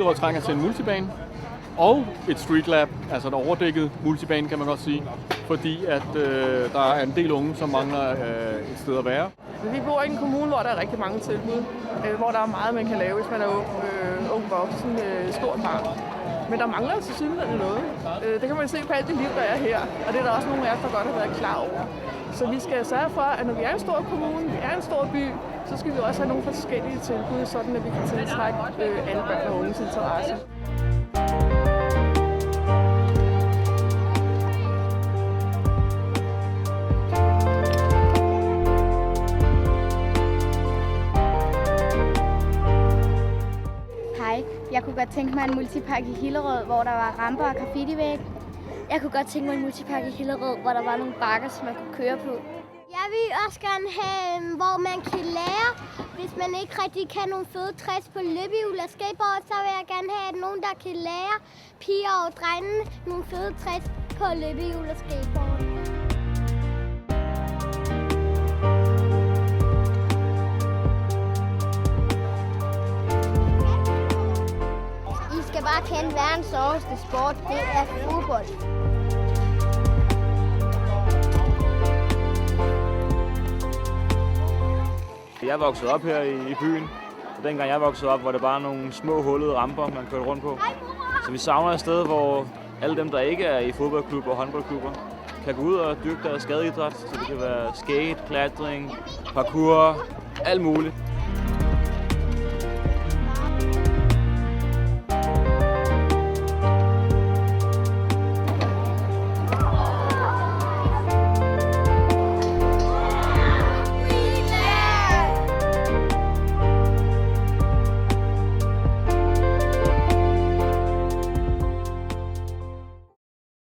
Hillerød trænger til en multibane og et street lab, altså et overdækket multibane, kan man godt sige, fordi at der er en del unge, som mangler et sted at være. Vi bor i en kommune, hvor der er rigtig mange tilbud, hvor der er meget, man kan lave, hvis man er ung voksen, stort barn. Men der mangler til synligheden noget. Det kan man se på alt det liv, der er her, og det er der også nogle af os, der godt har været klar over. Så vi skal sørge for, at når vi er en stor kommune, vi er en stor by, så skal vi også have nogle forskellige tilbud, sådan at vi kan tiltrække alle børn og unges interesse. Jeg kunne godt tænke mig en multipark i Hillerød, hvor der var ramper og graffitivæg. Jeg kunne godt tænke mig en multipark i Hillerød, hvor der var nogle bakker, som man kunne køre på. Jeg vil også gerne have, hvor man kan lære, hvis man ikke rigtig kan nogle fede tricks på løbehjul og skateboard, så vil jeg gerne have nogen, der kan lære piger og drenge nogle fede tricks på løbehjul og skateboard. I skal bare kende verdens sjoveste sport, det er fodbold. Jeg voksede op her i byen, og dengang jeg voksede op, var det bare nogle små hullede ramper, man kørte rundt på. Så vi savner et sted, hvor alle dem, der ikke er i fodboldklubber og håndboldklubber, kan gå ud og dyrke deres skadeidræt. Så det kan være skate, klatring, parkour, alt muligt.